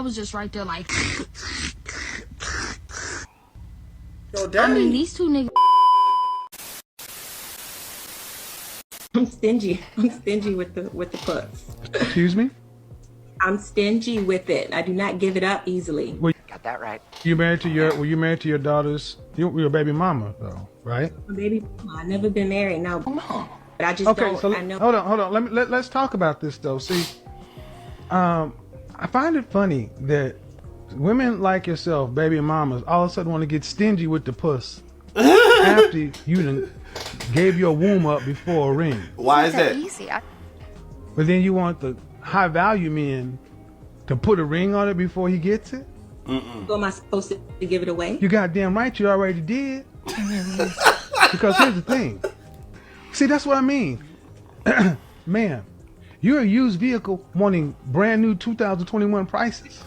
I was just right there like. Yo, daddy. I mean, these two niggas. I'm stingy. I'm stingy with the puss. Excuse me? I'm stingy with it. I do not give it up easily. Well, Got that right. were you married to your daughter's, your baby mama though, right? My baby, I've never been married, no. But I just Okay, don't, so I know. hold on. Let's talk about this though. See, I find it funny that women like yourself, baby mamas, all of a sudden want to get stingy with the puss after you done gave your womb up before a ring. Why is that? Easy. But then you want the high value men to put a ring on it before he gets it? So am I supposed to give it away? You goddamn right you already did. Because here's the thing. See, that's what I mean. Man, you're a used vehicle wanting brand new 2021 prices.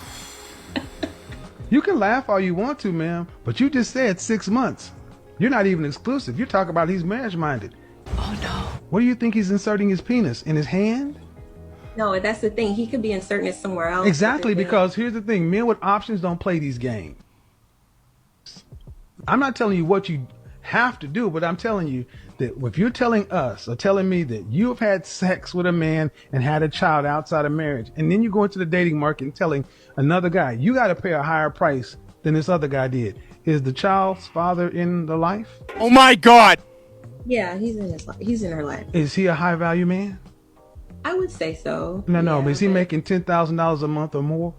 You can laugh all you want to, ma'am, but you just said 6 months. You're not even exclusive. You're talking about he's marriage-minded. Oh no. What do you think he's inserting his penis? In his hand? No, that's the thing. He could be inserting it somewhere else. Exactly, because here's the thing. Men with options don't play these games. I'm not telling you what you have to do, but I'm telling you that if you're telling us or telling me that you have had sex with a man and had a child outside of marriage, and then you go into the dating market and telling another guy, you got to pay a higher price than this other guy did. Is the child's father in the life? Oh my God! Yeah, he's in his life. He's in her life. Is he a high value man? I would say so. No, Yeah, but is he but- making $10,000 a month or more?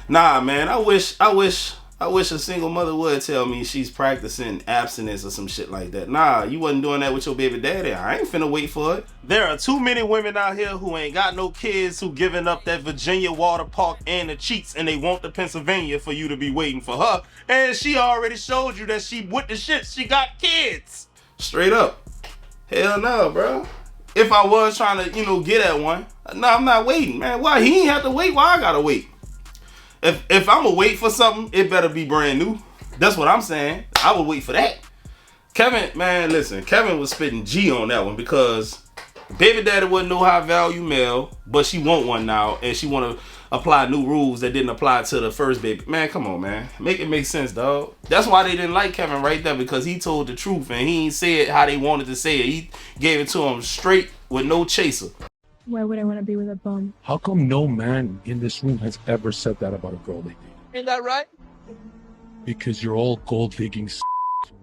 Nah, man. I wish a single mother would tell me she's practicing abstinence or some shit like that. Nah, you wasn't doing that with your baby daddy. I ain't finna wait for it. There are too many women out here who ain't got no kids who giving up that Virginia water park and the cheats, and they want the Pennsylvania for you to be waiting for her. And she already showed you that she with the shit. She got kids. Straight up. Hell no, bro. If I was trying to, get at one, no, I'm not waiting, man. Why? He ain't have to wait. Why I gotta wait? If I'm gonna wait for something, it better be brand new. That's what I'm saying. I would wait for that. Kevin, man, listen. Kevin was spitting G on that one because baby daddy wasn't no high value male, but she want one now, and she want to apply new rules that didn't apply to the first baby. Man, come on, man. Make it make sense, dog. That's why they didn't like Kevin right there, because he told the truth and he ain't say it how they wanted to say it. He gave it to him straight with no chaser. Why would I want to be with a bum? How come no man in this room has ever said that about a girl they date? Ain't that right? Because you're all gold digging.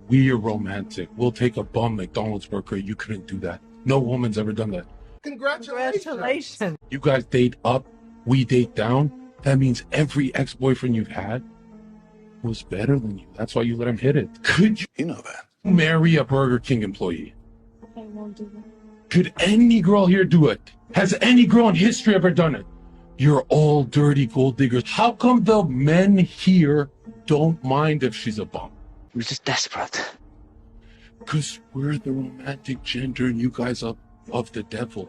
We're romantic. We'll take a bum McDonald's burger. You couldn't do that. No woman's ever done that. Congratulations. You guys date up, we date down. That means every ex-boyfriend you've had was better than you. That's why you let him hit it. Could you know that? Marry a Burger King employee? I won't do that. Could any girl here do it? Has any girl in history ever done it? You're all dirty gold diggers. How come the men here don't mind if she's a bum? We're just desperate. Because we're the romantic gender and you guys are of the devil.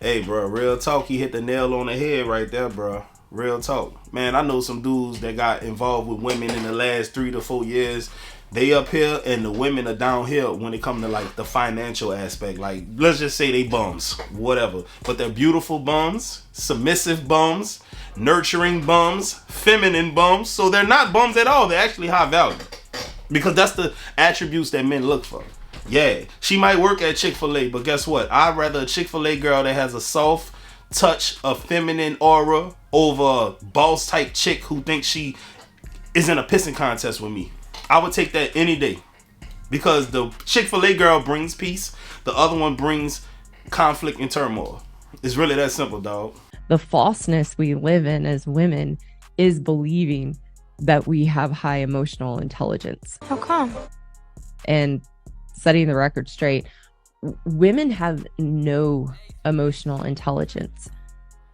Hey, bro, real talk. He hit the nail on the head right there, bro. Real talk. Man, I know some dudes that got involved with women in the last 3 to 4 years. They up here and the women are down here when it comes to like the financial aspect. Like, let's just say they bums, whatever. But they're beautiful bums, submissive bums, nurturing bums, feminine bums. So they're not bums at all. They're actually high value. Because that's the attributes that men look for. Yeah, she might work at Chick-fil-A, but guess what? I'd rather a Chick-fil-A girl that has a soft touch, a feminine aura over a boss type chick who thinks she is in a pissing contest with me. I would take that any day. Because the Chick-fil-A girl brings peace. The other one brings conflict and turmoil. It's really that simple, dog. The falseness we live in as women is believing that we have high emotional intelligence. How come? And setting the record straight, women have no emotional intelligence.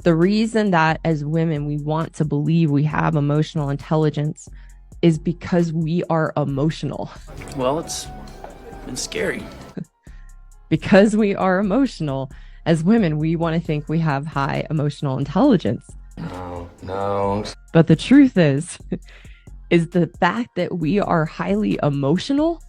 The reason that as women we want to believe we have emotional intelligence is because we are emotional. Well, it's been scary. Because we are emotional, as women, we want to think we have high emotional intelligence. No. But the truth is the fact that we are highly emotional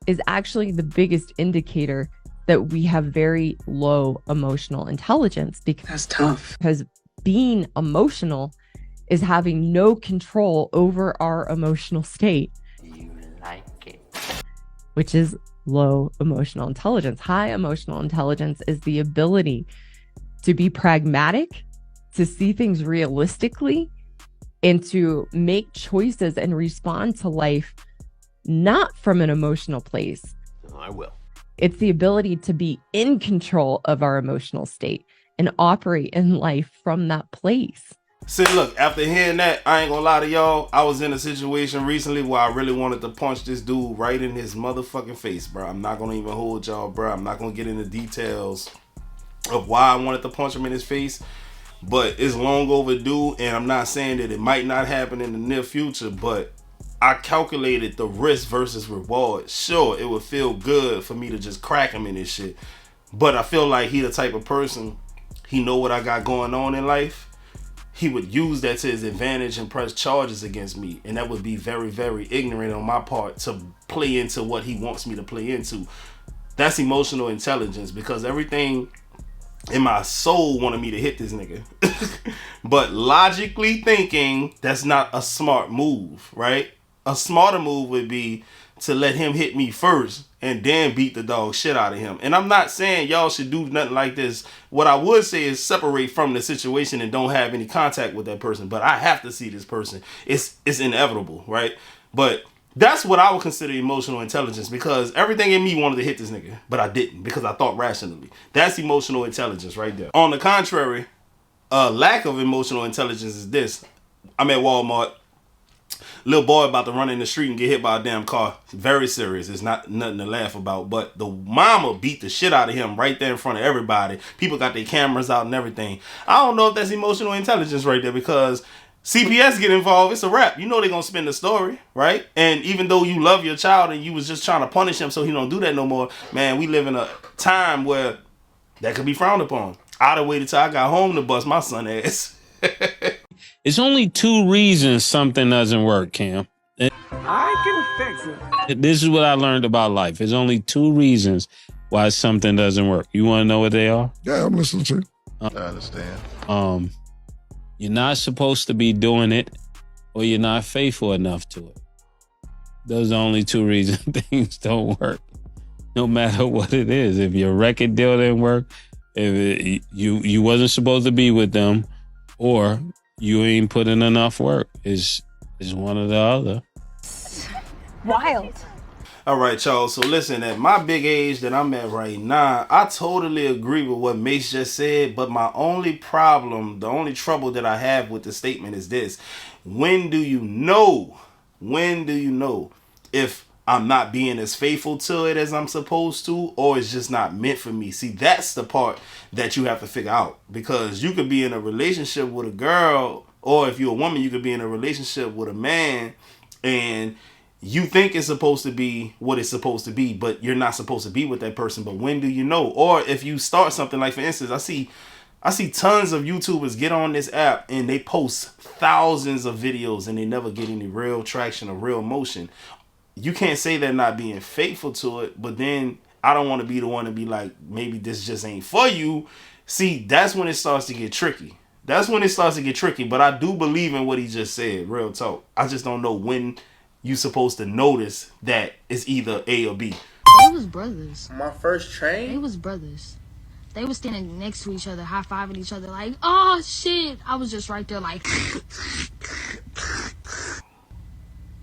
is actually the biggest indicator that we have very low emotional intelligence. That's tough. Because being emotional is having no control over our emotional state. You like it. Which is low emotional intelligence. High emotional intelligence is the ability to be pragmatic, to see things realistically, and to make choices and respond to life not from an emotional place. I will. It's the ability to be in control of our emotional state and operate in life from that place. See, look, after hearing that, I ain't gonna lie to y'all. I was in a situation recently where I really wanted to punch this dude right in his motherfucking face, bro. I'm not gonna even hold y'all, bro. I'm not gonna get into details of why I wanted to punch him in his face, but it's long overdue, and I'm not saying that it might not happen in the near future, but I calculated the risk versus reward. Sure, it would feel good for me to just crack him in this shit, but I feel like he the type of person, he know what I got going on in life. He would use that to his advantage and press charges against me. And that would be very, very ignorant on my part to play into what he wants me to play into. That's emotional intelligence, because everything in my soul wanted me to hit this nigga. But logically thinking, that's not a smart move, right? A smarter move would be to let him hit me first and then beat the dog shit out of him. And I'm not saying y'all should do nothing like this. What I would say is separate from the situation and don't have any contact with that person. But I have to see this person. It's inevitable, right? But that's what I would consider emotional intelligence, because everything in me wanted to hit this nigga, but I didn't, because I thought rationally. That's emotional intelligence right there. On the contrary, lack of emotional intelligence is this. I'm at Walmart. Little boy about to run in the street and get hit by a damn car. Very serious. It's not nothing to laugh about. But the mama beat the shit out of him right there in front of everybody. People got their cameras out and everything. I don't know if that's emotional intelligence right there, because CPS get involved, it's a wrap. You know they're going to spin the story, right? And even though you love your child and you was just trying to punish him so he don't do that no more, man, we live in a time where that could be frowned upon. I'd have waited till I got home to bust my son ass. It's only two reasons something doesn't work, Cam. I can fix it. This is what I learned about life. There's only two reasons why something doesn't work. You want to know what they are? Yeah, I'm listening to you. I understand. You're not supposed to be doing it, or you're not faithful enough to it. Those are the only two reasons things don't work, no matter what it is. If your record deal didn't work, if you wasn't supposed to be with them, or you ain't put in enough work, is one or the other. Wild. All right, y'all. So listen, at my big age that I'm at right now, I totally agree with what Mace just said. But my only problem, the only trouble that I have with the statement is this. When do you know? When do you know if I'm not being as faithful to it as I'm supposed to, or it's just not meant for me? See, that's the part that you have to figure out, because you could be in a relationship with a girl, or if you're a woman, you could be in a relationship with a man, and you think it's supposed to be what it's supposed to be, but you're not supposed to be with that person. But when do you know? Or if you start something, like for instance, I see tons of YouTubers get on this app and they post thousands of videos and they never get any real traction or real motion. You can't say they're not being faithful to it, but then I don't want to be the one to be like, maybe this just ain't for you. See, that's when it starts to get tricky. That's when it starts to get tricky. But I do believe in what he just said, real talk. I just don't know when you supposed to notice that it's either A or B. They was brothers. My first train? They was brothers. They was standing next to each other, high-fiving each other like, oh, shit. I was just right there like...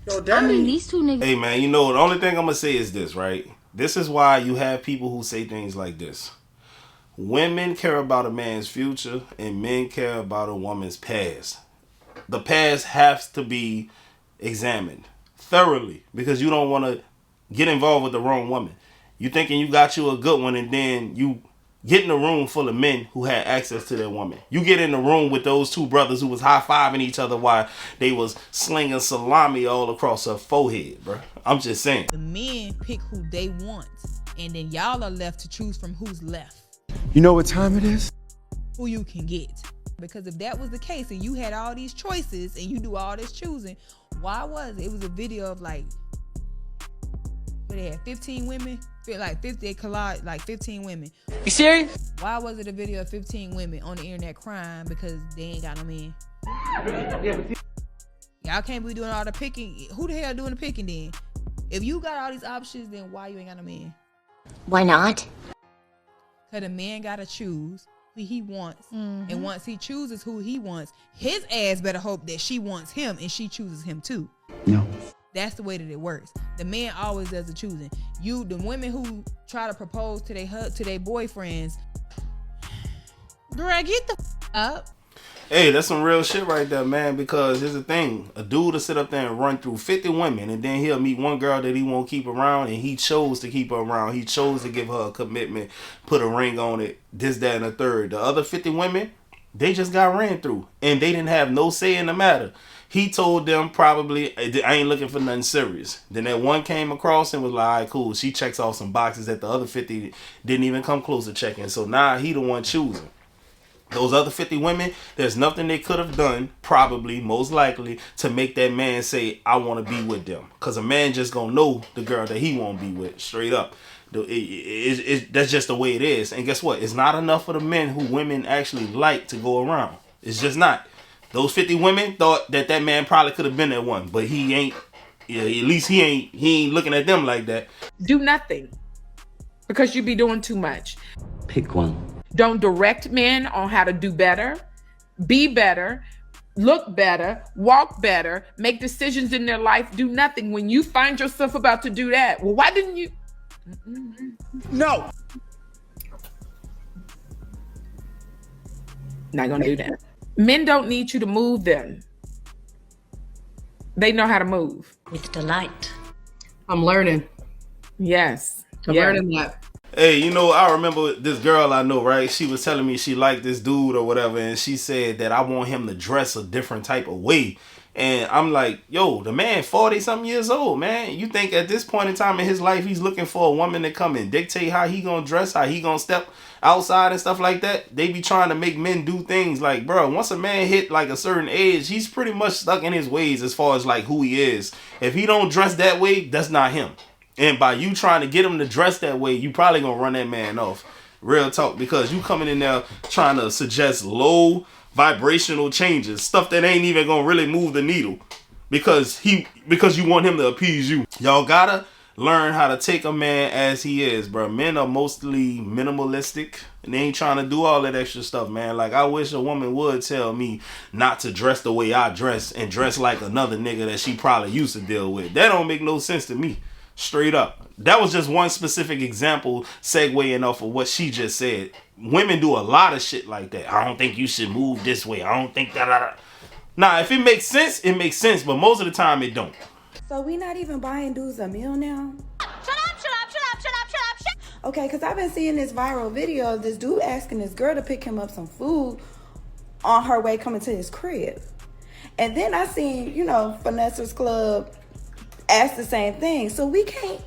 Yo, Daddy. I mean, these two niggas... Hey, man, you know, the only thing I'm going to say is this, right? This is why you have people who say things like this. Women care about a man's future and men care about a woman's past. The past has to be examined thoroughly, because you don't want to get involved with the wrong woman. You thinking you got you a good one, and then you get in a room full of men who had access to their woman. You get in the room with those two brothers who was high-fiving each other while they was slinging salami all across her forehead, bro. I'm just saying. The men pick who they want, and then y'all are left to choose from who's left. You know what time it is? Who you can get. Because if that was the case and you had all these choices and you do all this choosing, why was it? It was a video of like, say they had 15 women, like 50, they collide like 15 women. You serious? Why was it a video of 15 women on the internet crying because they ain't got no men? Y'all can't be doing all the picking. Who the hell doing the picking then? If you got all these options, then why you ain't got no man? Why not? Cause the man gotta choose who he wants, and once he chooses who he wants, his ass better hope that she wants him and she chooses him too. No. That's the way that it works. The man always does the choosing. The women who try to propose to their boyfriends, girl, get the up. Hey, that's some real shit right there, man, because here's the thing. A dude will sit up there and run through 50 women, and then he'll meet one girl that he won't keep around, and he chose to keep her around. He chose to give her a commitment, put a ring on it, this, that, and the third. The other 50 women, they just got ran through, and they didn't have no say in the matter. He told them probably, I ain't looking for nothing serious. Then that one came across and was like, all right, cool. She checks off some boxes that the other 50 didn't even come close to checking. So now he the one choosing. Those other 50 women, there's nothing they could have done, probably, most likely, to make that man say, I want to be with them. Because a man just going to know the girl that he won't be with, straight up. That's just the way it is. And guess what? It's not enough for the men who women actually like to go around. It's just not. Those 50 women thought that man probably could have been that one. But he ain't, at least he ain't looking at them like that. Do nothing. Because you be doing too much. Pick one. Don't direct men on how to do better, be better, look better, walk better, make decisions in their life, do nothing. When you find yourself about to do that, well, why didn't you? No. Not gonna do that. Men don't need you to move them. They know how to move. With delight. I'm learning. Yes. I'm learning that. Hey, you know, I remember this girl I know, right? She was telling me she liked this dude or whatever, and she said that I want him to dress a different type of way. And I'm like, yo, the man 40-something years old, man. You think at this point in time in his life, he's looking for a woman to come and dictate how he gonna dress, how he gonna step outside and stuff like that? They be trying to make men do things like, bro, once a man hit like a certain age, he's pretty much stuck in his ways as far as like who he is. If he don't dress that way, that's not him. And by you trying to get him to dress that way, you probably gonna run that man off. Real talk, because you coming in there trying to suggest low vibrational changes, stuff that ain't even gonna really move the needle, because you want him to appease you. Y'all gotta learn how to take a man as he is, bro. Men are mostly minimalistic, and they ain't trying to do all that extra stuff, man. Like, I wish a woman would tell me not to dress the way I dress and dress like another nigga that she probably used to deal with. That don't make no sense to me. Straight up. That was just one specific example segueing off of what she just said. Women do a lot of shit like that. I don't think you should move this way. I don't think that. Nah, if it makes sense, it makes sense. But most of the time, it don't. So we not even buying dudes a meal now? Shut up, shut up, shut up, shut up, shut up, shut up. Okay, because I've been seeing this viral video of this dude asking this girl to pick him up some food on her way coming to his crib. And then I seen, Finesser's Club ask the same thing. So we can't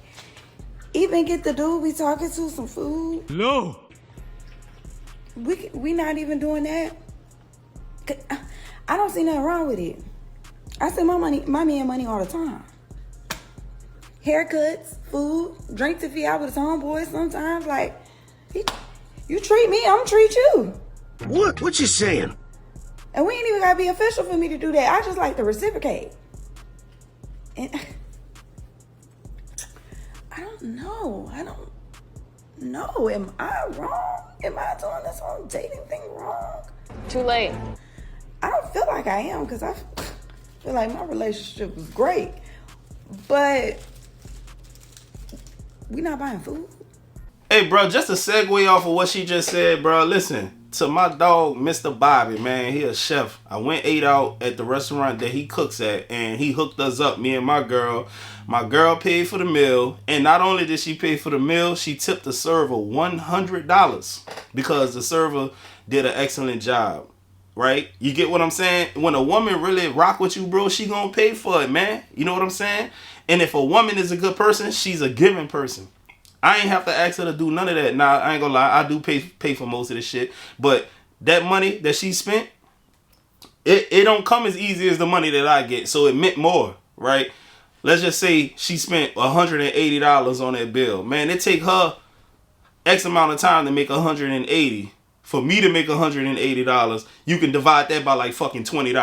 even get the dude we talking to some food? No. We not even doing that? I don't see nothing wrong with it. I send my man money all the time. Haircuts, food, drinks if he out with his homeboys sometimes. Like, you treat me, I'm treat you. What you saying? And we ain't even gotta be official for me to do that. I just like to reciprocate. And I don't know. Am I wrong? Am I doing this whole dating thing wrong? Too late. I don't feel like I am, because I feel like my relationship was great. But we not buying food. Hey, bro, just a segue off of what she just said, bro. Listen, to my dog, Mr. Bobby, man, he a chef. I ate out at the restaurant that he cooks at, and he hooked us up, me and my girl. My girl paid for the meal, and not only did she pay for the meal, she tipped the server $100 because the server did an excellent job, right? You get what I'm saying? When a woman really rock with you, bro, she gonna pay for it, man. You know what I'm saying? And if a woman is a good person, she's a giving person. I ain't have to ask her to do none of that. Now, I ain't gonna lie, I do pay for most of this shit, but that money that she spent, it don't come as easy as the money that I get, so it meant more, right? let's just say she spent $180 on that bill. Man, it take her X amount of time to make $180. For me to make $180, you can divide that by like fucking 20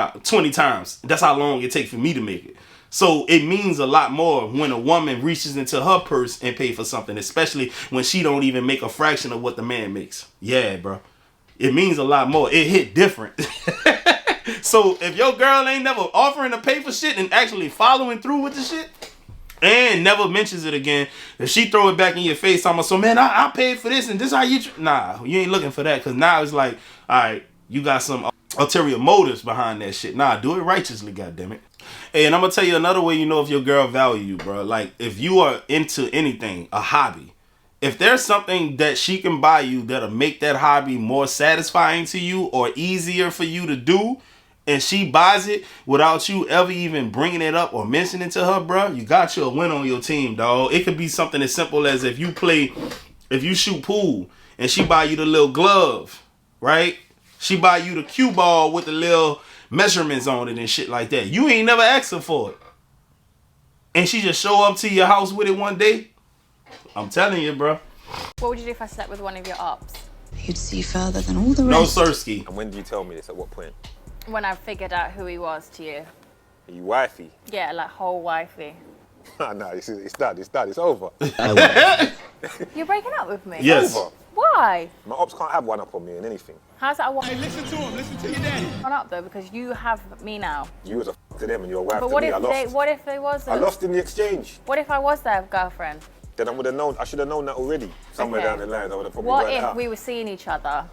times. That's how long it takes for me to make it. So it means a lot more when a woman reaches into her purse and pay for something, especially when she don't even make a fraction of what the man makes. Yeah, bro. It means a lot more. It hit different. So if your girl ain't never offering to pay for shit and actually following through with the shit and never mentions it again, if she throw it back in your face, I'm like, so man, I paid for this and this how you... Nah, you ain't looking for that, because now it's like, all right, you got some ulterior motives behind that shit. Nah, do it righteously, goddammit. Hey, and I'm going to tell you another way you know if your girl value you, bro. Like, if you are into anything, a hobby, if there's something that she can buy you that'll make that hobby more satisfying to you or easier for you to do, and she buys it without you ever even bringing it up or mentioning it to her, bro, you got you a win on your team, dog. It could be something as simple as if you shoot pool and she buy you the little glove, right? She buy you the cue ball with the little measurements on it and shit like that. You ain't never asked her for it. And she just show up to your house with it one day. I'm telling you, bro. What would you do if I slept with one of your ops? You'd see further than all the No, rest. Sirski. And when do you tell me this? At what point? When I figured out who he was to you. Are you wifey? Yeah, like whole wifey. No, it's done. It's over. You're breaking up with me? Yes. Over. Why? My ops can't have one up on me in anything. How's that a one? Hey, listen to him. Listen to your daddy. One up though, because you have me now. You was a to them and you're a wife But to what me. if I lost. what if they wasn't? I lost in the exchange. What if I was their girlfriend? Then I would have known. I should have known that already. Somewhere Okay. down the line, I would have probably What worked if out. we were seeing each other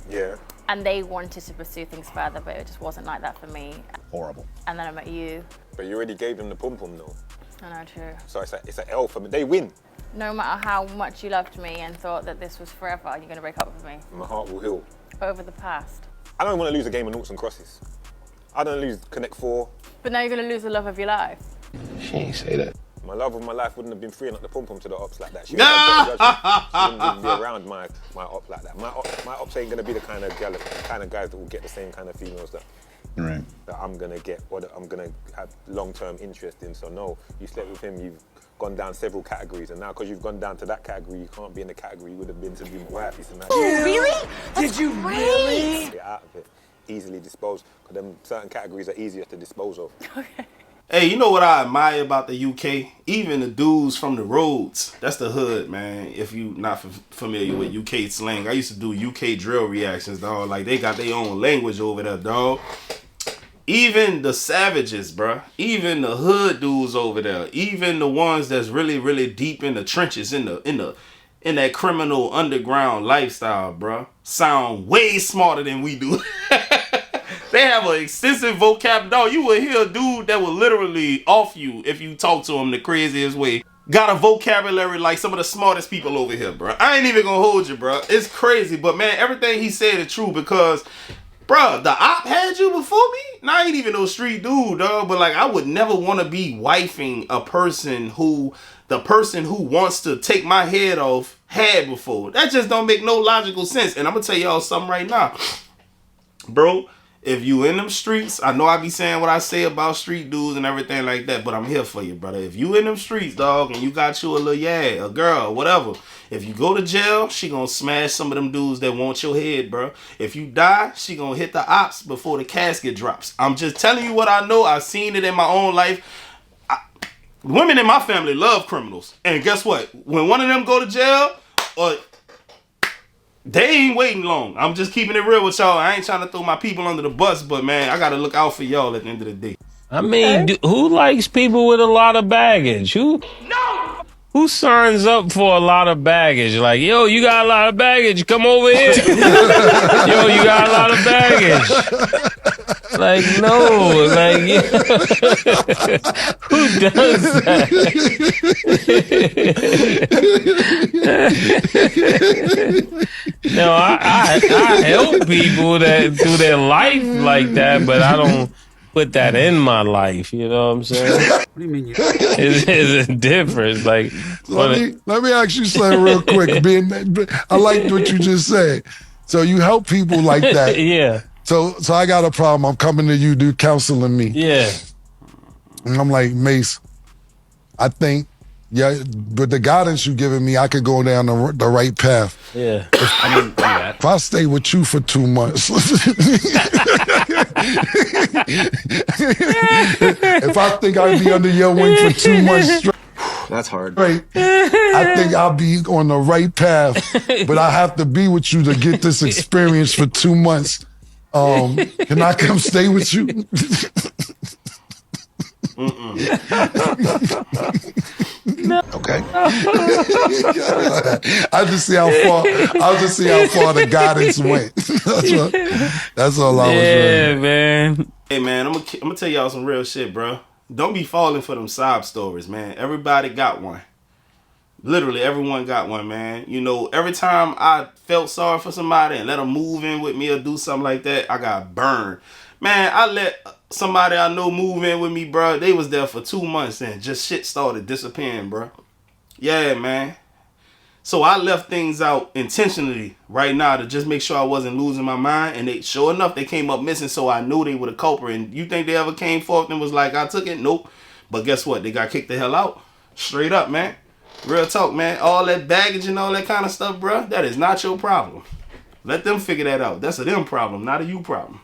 Yeah. and they wanted to pursue things further, but it just wasn't like that for me? Horrible. And then I met you. But you already gave them the pum pum though. I know, true. So it's a L for me. They win. No matter how much you loved me and thought that this was forever, you're going to break up with me My heart will heal. over the past. I don't want to lose a game of noughts and crosses. I don't lose Connect 4. But now you're going to lose the love of your life. She ain't say that. My love of my life wouldn't have been freeing up the pum pum to the ops like that. She wouldn't have better judgment. She wouldn't even be around my op like that. My ops ain't gonna be the kind of guys that will get the same kind of females that I'm gonna get, or that I'm gonna have long-term interest in. So no, you slept with him, you've gone down several categories, and now because you've gone down to that category, you can't be in the category you would have been to be my wife. Really? Did you really? Get out of it. Easily disposed, because them certain categories are easier to dispose of. Okay. Hey, you know what I admire about the UK? Even the dudes from the roads. That's the hood, man. If you not familiar with UK slang. I used to do UK drill reactions, dog. Like, they got their own language over there, dog. Even the savages, bruh. Even the hood dudes over there. Even the ones that's really, really deep in the trenches, in that criminal underground lifestyle, bruh, sound way smarter than we do. They have an extensive vocabulary. Dog, you will hear a dude that will literally off you if you talk to him the craziest way. Got a vocabulary like some of the smartest people over here, bro. I ain't even gonna hold you, bro. It's crazy, but man, everything he said is true because, bro, the op had you before me? Now, I ain't even no street dude, dog, but like, I would never want to be wifing a person who the person who wants to take my head off had before. That just don't make no logical sense. And I'm gonna tell y'all something right now, bro. If you in them streets, I know I be saying what I say about street dudes and everything like that, but I'm here for you, brother. If you in them streets, dog, and you got you a little a girl, whatever. If you go to jail, she gonna smash some of them dudes that want your head, bro. If you die, she gonna hit the ops before the casket drops. I'm just telling you what I know. I've seen it in my own life. Women in my family love criminals. And guess what? When one of them go to jail, or they ain't waiting long. I'm just keeping it real with y'all. I ain't trying to throw my people under the bus, but man, I gotta look out for y'all at the end of the day. I mean, who likes people with a lot of baggage? Who signs up for a lot of baggage? Like, yo, you got a lot of baggage. Come over here. Yo, you got a lot of baggage. Like, no. Like, who does that? No, I help people that through their life like that, but I don't put that in my life. You know what I'm saying? What do you mean? It's a difference. Like, let me ask you something real quick. I like what you just said. So you help people like that. Yeah. So I got a problem. I'm coming to you, do counseling me. Yeah. And I'm like, Mace, I think, yeah, with the guidance you've given me, I could go down the right path. Yeah, I mean, that. If I stay with you for 2 months, if I think I'd be under your wing for 2 months straight, that's hard. Right, I think I'll be on the right path, but I have to be with you to get this experience for 2 months. Can I come stay with you? Okay. I'll just see how far the guidance went. That's all I was saying. Man. Hey man, I'm gonna tell y'all some real shit, bro. Don't be falling for them sob stories, man. Everybody got one. Literally, everyone got one, man. You know, every time I felt sorry for somebody and let them move in with me or do something like that, I got burned. Man, I let somebody I know move in with me, bro. They was there for 2 months and just shit started disappearing, bro. Yeah, man. So I left things out intentionally right now to just make sure I wasn't losing my mind. And they, sure enough, they came up missing, so I knew they were the culprit. And you think they ever came forth and was like, I took it? Nope. But guess what? They got kicked the hell out. Straight up, man. Real talk, man. All that baggage and all that kind of stuff, bro, that is not your problem. Let them figure that out. That's a them problem, not a you problem.